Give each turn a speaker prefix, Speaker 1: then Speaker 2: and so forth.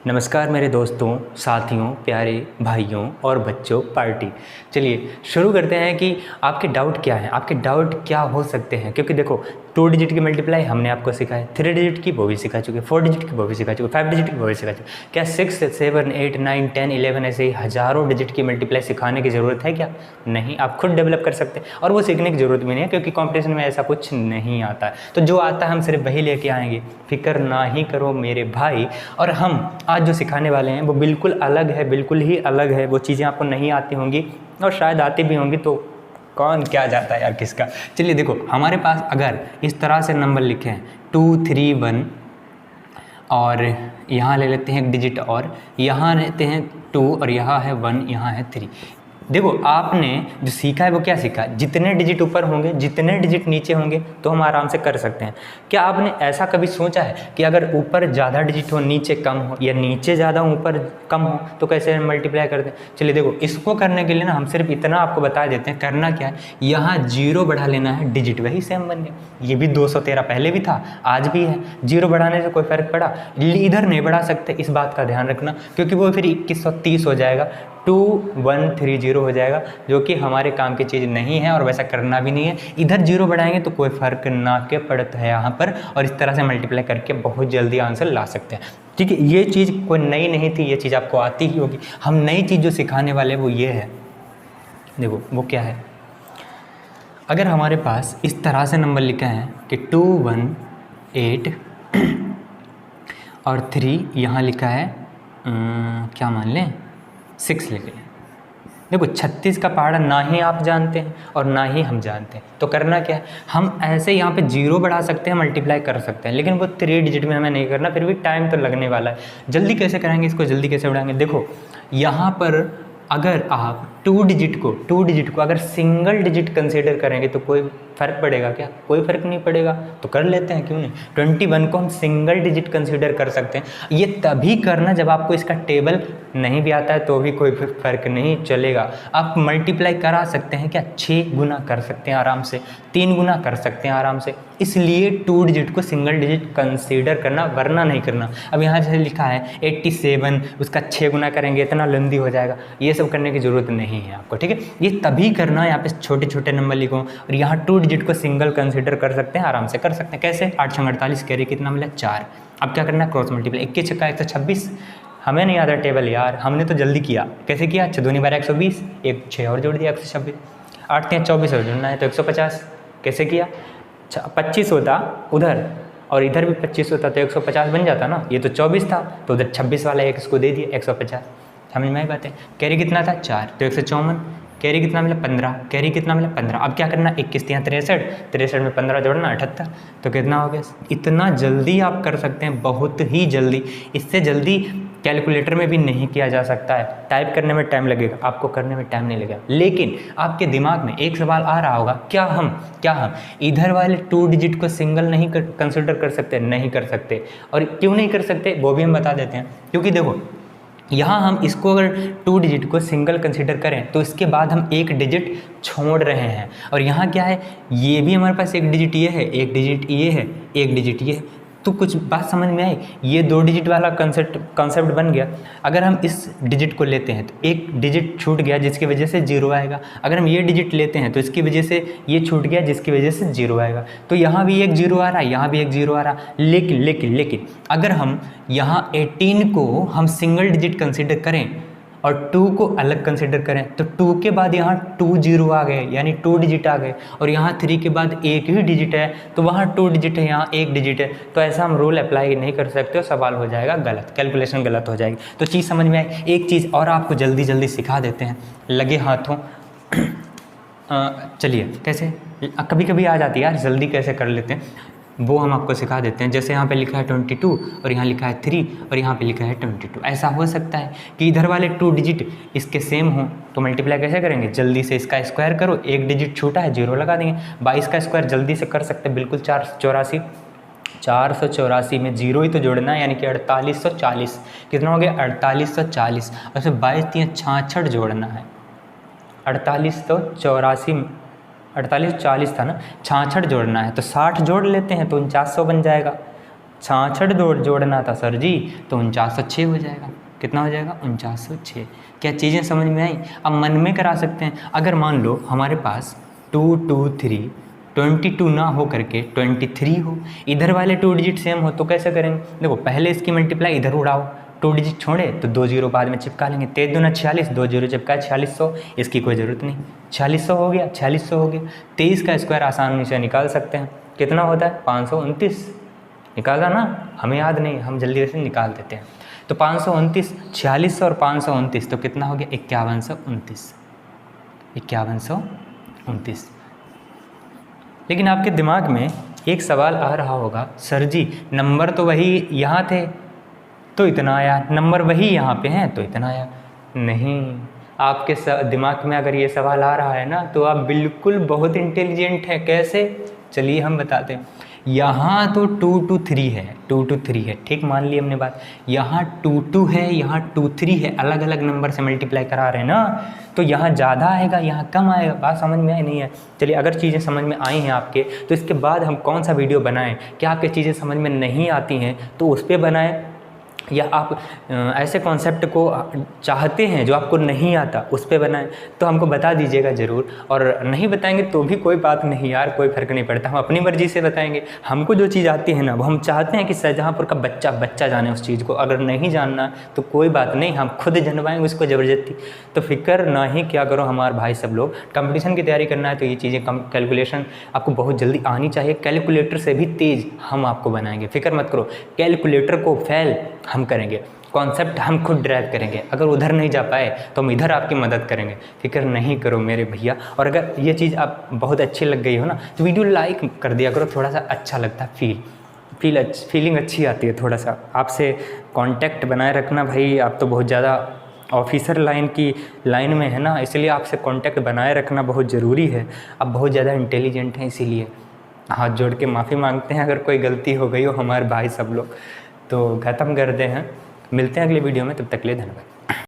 Speaker 1: नमस्कार मेरे दोस्तों, साथियों, प्यारे भाइयों और बच्चों पार्टी। चलिए शुरू करते हैं कि आपके डाउट क्या हैं, आपके डाउट क्या हो सकते हैं। क्योंकि देखो 2 डिजिट की मल्टीप्लाई हमने आपको सिखाया, 3 डिजिट की वो भी सिखा चुके, 4 डिजिट की वो भी सिखा चुके, 5 डिजिट की वो भी सिखा चुके। क्या 6, 7, 8, 9, 10, 11 ऐसे ही हज़ारों डिजिट की मल्टीप्लाई सिखाने की ज़रूरत है क्या? नहीं, आप खुद डेवलप कर सकते हैं और वो सीखने की ज़रूरत भी नहीं है, क्योंकि कॉम्पिटिशन में ऐसा कुछ नहीं आता है। तो जो आता है हम सिर्फ वही लेके आएंगे, फिक्र ना ही करो मेरे भाई। और हम आज जो सिखाने वाले हैं वो बिल्कुल अलग है, बिल्कुल ही अलग है। वो चीज़ें आपको नहीं आती होंगी और शायद आती भी होंगी, तो कौन क्या जाता है यार किसका। चलिए देखो, हमारे पास अगर इस तरह से नंबर लिखे हैं 2, 3, 1 और यहाँ ले लेते हैं एक डिजिट और यहाँ लेते हैं 2 और यहाँ है 1, यहाँ है 3। देखो आपने जो सीखा है वो क्या सीखा है, जितने डिजिट ऊपर होंगे जितने डिजिट नीचे होंगे तो हम आराम से कर सकते हैं। क्या आपने ऐसा कभी सोचा है कि अगर ऊपर ज़्यादा डिजिट हो नीचे कम हो, या नीचे ज़्यादा ऊपर कम हो, तो कैसे मल्टीप्लाई करते हैं? चलिए देखो, इसको करने के लिए ना हम सिर्फ इतना आपको बता देते हैं। करना क्या है, यहाँ 0 बढ़ा लेना है, डिजिट वही सेम बन गया। ये भी 213 पहले भी था, आज भी है। 0 बढ़ाने से कोई फ़र्क पड़ा? इधर नहीं बढ़ा सकते, इस बात का ध्यान रखना, क्योंकि वो फिर 2130 हो जाएगा, 2130 हो जाएगा, जो कि हमारे काम की चीज़ नहीं है और वैसा करना भी नहीं है। इधर 0 बढ़ाएंगे तो कोई फ़र्क ना के पड़ता है यहाँ पर, और इस तरह से मल्टीप्लाई करके बहुत जल्दी आंसर ला सकते हैं। ठीक है, ये चीज़ कोई नई नहीं थी, ये चीज़ आपको आती ही होगी। हम नई चीज़ जो सिखाने वाले वो ये है, देखो वो क्या है। अगर हमारे पास इस तरह से नंबर लिखा है कि 2, 1, 8 और 3 यहाँ लिखा है, क्या मान लें 6 लिख लें। देखो 36 का पहाड़ा ना ही आप जानते हैं और ना ही हम जानते हैं, तो करना क्या है, हम ऐसे यहाँ पे 0 बढ़ा सकते हैं, मल्टीप्लाई कर सकते हैं, लेकिन वो 3 डिजिट में हमें नहीं करना, फिर भी टाइम तो लगने वाला है। जल्दी कैसे कराएंगे इसको, जल्दी कैसे बढ़ाएंगे? देखो यहाँ पर अगर आप 2 डिजिट को अगर सिंगल डिजिट कंसीडर करेंगे तो कोई फ़र्क पड़ेगा क्या? कोई फ़र्क नहीं पड़ेगा, तो कर लेते हैं, क्यों नहीं। 21 को हम सिंगल डिजिट कंसीडर कर सकते हैं। ये तभी करना जब आपको इसका टेबल नहीं भी आता है, तो भी कोई फ़र्क नहीं चलेगा। आप मल्टीप्लाई करा सकते हैं क्या? 6 गुना कर सकते हैं आराम से, 3 गुना कर सकते हैं आराम से। इसलिए 2 डिजिट को सिंगल डिजिट कंसीडर करना, वरना नहीं करना। अब यहाँ जैसे लिखा है 87, उसका 6 गुना करेंगे, इतना लंबी हो जाएगा, ये सब करने की ज़रूरत नहीं है आपको। ठीक है, ये तभी करना, यहाँ पे छोटे छोटे नंबर लिखो और यहाँ 2 डिजिट को सिंगल कंसीडर कर सकते हैं, आराम से कर सकते हैं। कैसे? 8 6 48, कैरी कितना मिला? 4। अब क्या करना है, क्रॉस मल्टीप्लाई। 21 छक्का 126, हमें नहीं आता टेबल यार, हमने तो जल्दी किया। कैसे किया? 6 दूनी 12 120, एक 6 और जोड़ दिया 126, 8 3 24 और जोड़ना है तो 150। कैसे किया? 25 होता उधर और इधर भी 25 होता तो 150 बन जाता ना। ये तो 24 था तो उधर 26 वाला एक इसको दे दिया 150। समझ में आई बात है? कैरी कितना था? 4, तो 154। कैरी कितना मिला? 15। कैरी कितना मिला? 15। अब क्या करना? 21 यहाँ 63, 63 में 15 जोड़ना 78, तो कितना हो गया? इतना जल्दी आप कर सकते हैं, बहुत ही जल्दी। इससे जल्दी कैलकुलेटर में भी नहीं किया जा सकता है। टाइप करने में टाइम लगेगा, आपको करने में टाइम नहीं लगेगा। लेकिन आपके दिमाग में एक सवाल आ रहा होगा, क्या हम इधर वाले 2 डिजिट को सिंगल नहीं कंसिडर कर सकते? नहीं कर सकते। और क्यों नहीं कर सकते वो भी हम बता देते हैं। क्योंकि देखो यहाँ हम इसको अगर 2 डिजिट को सिंगल कंसीडर करें तो इसके बाद हम एक डिजिट छोड़ रहे हैं, और यहाँ क्या है, ये भी हमारे पास एक डिजिट ये है, एक डिजिट ये है, एक डिजिट ये है। तो कुछ बात समझ में आई? ये 2 डिजिट वाला कॉन्सेप्ट बन गया। अगर हम इस डिजिट को लेते हैं तो एक डिजिट छूट गया जिसकी वजह से 0 आएगा। अगर हम ये डिजिट लेते हैं तो इसकी वजह से ये छूट गया जिसकी वजह से 0 आएगा। तो यहाँ भी एक 0 आ रहा है, यहाँ भी एक 0 आ रहा है। लेकिन अगर हम यहाँ 18 को हम सिंगल डिजिट कंसिडर करें और 2 को अलग कंसिडर करें तो 2 के बाद यहाँ 2 0 आ गए, यानी 2 डिजिट आ गए, और यहाँ 3 के बाद एक ही डिजिट है तो वहाँ 2 डिजिट है, यहाँ एक डिजिट है। तो ऐसा हम रूल अप्लाई नहीं कर सकते, सवाल हो जाएगा गलत, कैलकुलेशन गलत हो जाएगी। तो चीज़ समझ में आई? एक चीज़ और आपको जल्दी सिखा देते हैं, लगे हाथों। चलिए कैसे, कभी कभी आ जाती है यार, जल्दी कैसे कर लेते हैं वो हम आपको सिखा देते हैं। जैसे यहाँ पे लिखा है 22 और यहाँ लिखा है 3 और यहाँ पे लिखा है 22। ऐसा हो सकता है कि इधर वाले 2 डिजिट इसके सेम हो, तो मल्टीप्लाई कैसे करेंगे? जल्दी से इसका स्क्वायर करो, एक डिजिट छूटा है 0 लगा देंगे। 22 का स्क्वायर जल्दी से कर सकते हैं, बिल्कुल 484, 484 में 0 ही तो जोड़ना है, यानी कि 4840। कितना हो गया? 4840। और फिर 22 3 66 जोड़ना है, 4884 48 40 था ना, 66 जोड़ना है तो 60 जोड़ लेते हैं तो 4900 बन जाएगा। 66 जोड़ना था सर जी, तो 4906 हो जाएगा। कितना हो जाएगा? 4906। क्या चीज़ें समझ में आई? अब मन में करा सकते हैं। अगर मान लो हमारे पास 2 2 3 22 ना हो करके 23 हो, इधर वाले 2 डिजिट सेम हो तो कैसे करेंगे? देखो पहले इसकी मल्टीप्लाई इधर उड़ाओ, 2 डिजिट छोड़े तो 2 जीरो बाद में चिपका लेंगे। 3 दूना 46, 2 जीरो चिपकाए 4600, इसकी कोई ज़रूरत नहीं। 4600 हो गया, 4600 हो गया। 23 का स्क्वायर आसानी से निकाल सकते हैं। कितना होता है? 529। निकाला ना? हमें याद नहीं, हम जल्दी से निकाल देते हैं। तो 529, 4600 और 529 तो कितना हो गया? 5129। 5129। लेकिन आपके दिमाग में एक सवाल आ रहा होगा, सर जी नंबर तो वही यहाँ थे तो इतना आया, नंबर वही यहाँ पे हैं तो इतना आया। नहीं, आपके दिमाग में अगर ये सवाल आ रहा है ना तो आप बिल्कुल बहुत इंटेलिजेंट हैं। कैसे? चलिए हम बताते हैं। यहाँ तो 2 2 3 है, 2 2 3 है, ठीक मान ली हमने बात। यहाँ 2 2 है, यहाँ 2 3 है, अलग अलग नंबर से मल्टीप्लाई करा रहे हैं ना, तो यहाँ ज़्यादा आएगा, यहाँ कम आएगा। बात समझ में आई नहीं है? चलिए अगर चीज़ें समझ में आई हैं आपके, तो इसके बाद हम कौन सा वीडियो बनाएं? क्या आपके चीज़ें समझ में नहीं आती हैं तो उस पर बनाएं, या आप ऐसे कॉन्सेप्ट को चाहते हैं जो आपको नहीं आता उस पे बनाएं, तो हमको बता दीजिएगा ज़रूर। और नहीं बताएंगे तो भी कोई बात नहीं यार, कोई फ़र्क नहीं पड़ता, हम अपनी मर्ज़ी से बताएंगे। हमको जो चीज़ आती है ना वो हम चाहते हैं कि शाहजहाँपुर का बच्चा जाने उस चीज़ को। अगर नहीं जानना तो कोई बात नहीं, हम खुद जनवाएंगे उसको ज़बरदस्ती। तो फिक्र ना ही क्या करो हमारे भाई सब लोग। कंपटीशन की तैयारी करना है तो ये चीज़ें कैलकुलेशन आपको बहुत जल्दी आनी चाहिए। कैलकुलेटर से भी तेज़ हम आपको बनाएंगे, फिक्र मत करो। कैलकुलेटर को फेल हम करेंगे, कॉन्सेप्ट हम खुद ड्राइव करेंगे। अगर उधर नहीं जा पाए तो हम इधर आपकी मदद करेंगे, फिक्र नहीं करो मेरे भैया। और अगर ये चीज़ आप बहुत अच्छी लग गई हो ना तो वीडियो लाइक कर दिया करो, थोड़ा सा अच्छा लगता है, फीलिंग अच्छी आती है। थोड़ा सा आपसे कांटेक्ट बनाए रखना भाई, आप तो बहुत ज़्यादा ऑफिसर लाइन में है ना, इसलिए आपसे कांटेक्ट बनाए रखना बहुत ज़रूरी है। आप बहुत ज़्यादा इंटेलिजेंट हैं, इसीलिए हाथ जोड़ के माफ़ी मांगते हैं अगर कोई गलती हो गई हो हमारे भाई सब लोग। तो ख़त्म करते हैं, मिलते हैं अगले वीडियो में, तब तक के लिए धन्यवाद।